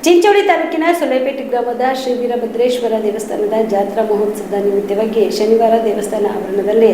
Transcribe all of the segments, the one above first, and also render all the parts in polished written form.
ಚಿಂಚೋಳಿ ತಾಲೂಕಿನ ಸೊಲೆಪೇಟೆ ಗ್ರಾಮದ ಶ್ರೀ ವೀರಭದ್ರೇಶ್ವರ ದೇವಸ್ಥಾನದ ಜಾತ್ರಾ ಮಹೋತ್ಸವದ ನಿಮಿತ್ತವಾಗಿ ಶನಿವಾರ ದೇವಸ್ಥಾನ ಆವರಣದಲ್ಲಿ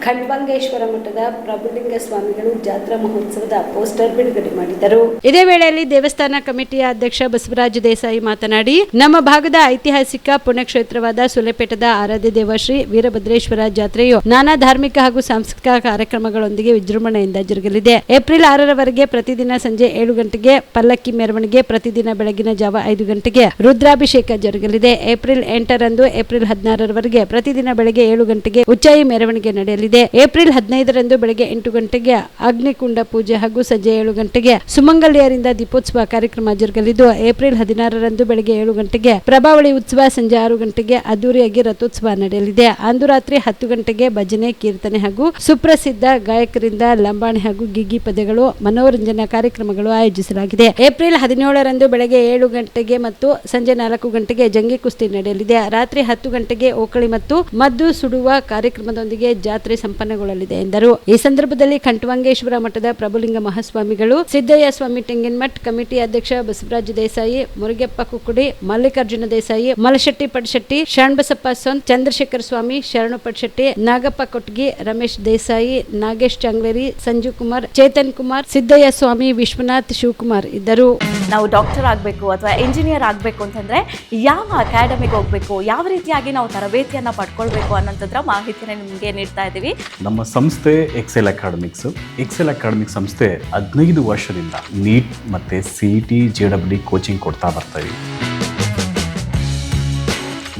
ಖಂಡ್ವಾಂಗೇಶ್ವರ ಮಠದ ಪ್ರಭುಲಿಂಗ ಸ್ವಾಮಿಗಳು ಜಾತ್ರಾ ಮಹೋತ್ಸವದ ಪೋಸ್ಟರ್ ಬಿಡುಗಡೆ ಮಾಡಿದರು. ಇದೇ ವೇಳೆಯಲ್ಲಿ ದೇವಸ್ಥಾನ ಕಮಿಟಿಯ ಅಧ್ಯಕ್ಷ ಬಸವರಾಜ ದೇಸಾಯಿ ಮಾತನಾಡಿ, ನಮ್ಮ ಭಾಗದ ಐತಿಹಾಸಿಕ ಪುಣ್ಯಕ್ಷೇತ್ರವಾದ ಸೊಲೆಪೇಟದ ಆರಾಧ್ಯ ದೇವ ಶ್ರೀ ವೀರಭದ್ರೇಶ್ವರ ಜಾತ್ರೆಯು ನಾನಾ ಧಾರ್ಮಿಕ ಹಾಗೂ ಸಾಂಸ್ಕೃತಿಕ ಕಾರ್ಯಕ್ರಮಗಳೊಂದಿಗೆ ವಿಜೃಂಭಣೆಯಿಂದ ಜರುಗಲಿದೆ. ಏಪ್ರಿಲ್ 6ರವರೆಗೆ ಪ್ರತಿದಿನ ಸಂಜೆ 7 ಗಂಟೆಗೆ ಪಲ್ಲಕ್ಕಿ ಮೆರವಣಿಗೆ, ಪ್ರತಿದಿನ ಬೆಳಗಿನ ಜಾವ 5 ಗಂಟೆಗೆ ರುದ್ರಾಭಿಷೇಕ ಜರುಗಲಿದೆ. ಏಪ್ರಿಲ್ 8ರಂದು ಏಪ್ರಿಲ್ 16ರವರೆಗೆ ಪ್ರತಿದಿನ ಬೆಳಗ್ಗೆ 7 ಗಂಟೆಗೆ ಉಚ್ಚಾಯಿ ಮೆರವಣಿಗೆ ನಡೆಯಲಿದೆ. ಏಪ್ರಿಲ್ 15ರಂದು ಬೆಳಗ್ಗೆ 8 ಗಂಟೆಗೆ ಅಗ್ನಿಕುಂಡ ಪೂಜೆ ಹಾಗೂ ಸಂಜೆ 7 ಗಂಟೆಗೆ ಸುಮಂಗಲಿಯರಿಂದ ದೀಪೋತ್ಸವ ಕಾರ್ಯಕ್ರಮ ಜರುಗಲಿದ್ದು, ಏಪ್ರಿಲ್ 16ರಂದು ಬೆಳಗ್ಗೆ 7 ಗಂಟೆಗೆ ಪ್ರಭಾವಳಿ ಉತ್ಸವ, ಸಂಜೆ 6 ಗಂಟೆಗೆ ಅದ್ದೂರಿಯಾಗಿ ರಥೋತ್ಸವ ನಡೆಯಲಿದೆ. ಅಂದು ರಾತ್ರಿ 10 ಗಂಟೆಗೆ ಭಜನೆ, ಕೀರ್ತನೆ ಹಾಗೂ ಸುಪ್ರಸಿದ್ಧ ಗಾಯಕರಿಂದ ಲಂಬಾಣಿ ಹಾಗೂ ಗಿಗ್ಗಿ ಪದ್ಯಗಳು, ಮನೋರಂಜನಾ ಕಾರ್ಯಕ್ರಮಗಳು ಆಯೋಜಿಸಲಾಗಿದೆ. ಏಪ್ರಿಲ್ 17ರಂದು ಬೆಳಗ್ಗೆ 7 ಗಂಟೆಗೆ ಮತ್ತು ಸಂಜೆ 4 ಗಂಟೆಗೆ ಜಂಗಿ ಕುಸ್ತಿ ನಡೆಯಲಿದೆ. ರಾತ್ರಿ 10 ಗಂಟೆಗೆ ಓಕಳಿ ಮತ್ತು ಮದ್ದು ಸುಡುವ ಕಾರ್ಯಕ್ರಮದೊಂದಿಗೆ ಜಾತ್ರೆ ಸಂಪನ್ನಗೊಳ್ಳಲಿದೆ ಎಂದರು. ಈ ಸಂದರ್ಭದಲ್ಲಿ ಖಂಡ್ವಾಂಗೇಶ್ವರ ಮಠದ ಪ್ರಭುಲಿಂಗ ಮಹಾಸ್ವಾಮಿಗಳು, ಸಿದ್ದಯ್ಯ ಸ್ವಾಮಿ ಟೆಂಗಿನಮಠ್ ಕಮಿಟಿ ಅಧ್ಯಕ್ಷ ಬಸವರಾಜ ದೇಸಾಯಿ, ಮುರುಗಪ್ಪ ಕುಕ್ಕುಡಿ, ಮಲ್ಲಿಕಾರ್ಜುನ ದೇಸಾಯಿ, ಮಲಶೆಟ್ಟಿ ಪಡಶೆಟ್ಟಿ, ಶರಣಬಸಪ್ಪ ಸೊಂತ್, ಚಂದ್ರಶೇಖರ ಸ್ವಾಮಿ, ಶರಣು ಪಡಶೆಟ್ಟಿ, ನಾಗಪ್ಪ ಕೊಟ್ಗಿ, ರಮೇಶ್ ದೇಸಾಯಿ, ನಾಗೇಶ್ ಚಂಗ್ಲೇರಿ, ಸಂಜು ಕುಮಾರ್, ಚೇತನ್ ಕುಮಾರ್, ಸಿದ್ದಯ್ಯ ಸ್ವಾಮಿ, ವಿಶ್ವನಾಥ್, ಶಿವಕುಮಾರ್ ಇದ್ದರು. ನಾವು ಡಾಕ್ಟರ್ ಆಗಬೇಕು ಅಥವಾ ಇಂಜಿನಿಯರ್ ಆಗಬೇಕು ಅಂತಂದರೆ ಯಾವ ಅಕಾಡೆಮಿಗೆ ಹೋಗಬೇಕು, ಯಾವ ರೀತಿಯಾಗಿ ನಾವು ತರಬೇತಿಯನ್ನು ಪಡ್ಕೊಳ್ಬೇಕು ಅನ್ನೋಂಥದ್ರ ಮಾಹಿತಿನ ನಿಮಗೆ ನೀಡ್ತಾ ಇದ್ದೀವಿ. ನಮ್ಮ ಸಂಸ್ಥೆ ಎಕ್ಸೆಲ್ ಅಕಾಡೆಮಿಕ್ ಸಂಸ್ಥೆ 15 ವರ್ಷದಿಂದ ನೀಟ್ ಮತ್ತು CET JEE ಕೋಚಿಂಗ್ ಕೊಡ್ತಾ ಬರ್ತೀವಿ.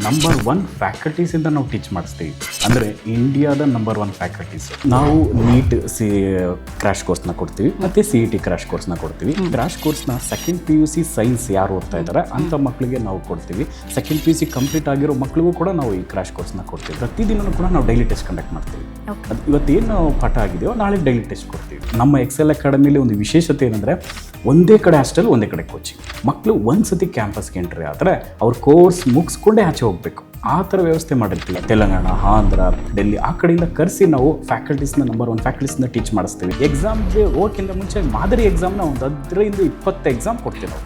ನಂಬರ್ 1 ಫ್ಯಾಕಲ್ಟೀಸಿಂದ ನಾವು ಟೀಚ್ ಮಾಡಿಸ್ತೀವಿ. ಅಂದರೆ ಇಂಡಿಯಾದ ನಂಬರ್ 1 ಫ್ಯಾಕಲ್ಟೀಸ್. ನಾವು ನೀಟ್ ಕ್ರ್ಯಾಶ್ ಕೋರ್ಸ್ನ ಕೊಡ್ತೀವಿ ಮತ್ತು CET ಕ್ರ್ಯಾಶ್ ಕೋರ್ಸ್ನ ಕೊಡ್ತೀವಿ. ಕ್ರ್ಯಾಶ್ ಕೋರ್ಸ್ನ ಸೆಕೆಂಡ್ PUC ಸೈನ್ಸ್ ಯಾರು ಓದ್ತಾ ಇದ್ದಾರೆ ಅಂಥ ಮಕ್ಕಳಿಗೆ ನಾವು ಕೊಡ್ತೀವಿ. ಸೆಕೆಂಡ್ PUC ಕಂಪ್ಲೀಟ್ ಆಗಿರೋ ಮಕ್ಕಳಿಗೂ ಕೂಡ ನಾವು ಈ ಕ್ರ್ಯಾಶ್ ಕೋರ್ಸ್ನ ಕೊಡ್ತೀವಿ. ಪ್ರತಿದಿನವೂ ಕೂಡ ನಾವು ಡೈಲಿ ಟೆಸ್ಟ್ ಕಂಡಕ್ಟ್ ಮಾಡ್ತೀವಿ. ಇವತ್ತೇನು ಪಾಠ ಆಗಿದೆಯೋ ನಾಳೆ ಡೈಲಿ ಟೆಸ್ಟ್ ಕೊಡ್ತೀವಿ. ನಮ್ಮ ಎಕ್ಸೆಲ್ ಅಕಾಡೆಮಿಲಿ ಒಂದು ವಿಶೇಷತೆ ಏನಂದರೆ, ಒಂದೇ ಕಡೆ ಹಾಸ್ಟೆಲ್, ಒಂದೇ ಕಡೆ ಕೋಚಿಂಗ್. ಮಕ್ಕಳು ಒಂದ್ಸತಿ ಕ್ಯಾಂಪಸ್ಗೆ ಎಂಟ್ರಿ ಆದರೆ ಅವ್ರ ಕೋರ್ಸ್ ಮುಗಿಸ್ಕೊಂಡೇ ಆಚೆ ಹೋಗಬೇಕು. ಆ ಥರ ವ್ಯವಸ್ಥೆ ಮಾಡಿರ್ತೀವಿ. ತೆಲಂಗಾಣ, ಆಂಧ್ರ, ಡೆಲ್ಲಿ ಆ ಕಡೆಯಿಂದ ಕರೆಸಿ ನಾವು ಫ್ಯಾಕಲ್ಟೀಸ್ನ ನಂಬರ್ 1 ಫ್ಯಾಕಲ್ಟೀಸ್ನ ಟೀಚ್ ಮಾಡಿಸ್ತೀವಿ. ಎಕ್ಸಾಮ್ಗೆ ಹೋಗೋಕ್ಕಿಂತ ಮುಂಚೆ ಮಾದರಿ ಎಕ್ಸಾಮ್ನ ಒಂದು 15-20 ಎಕ್ಸಾಮ್ ಕೊಡ್ತೀವಿ ನಾವು.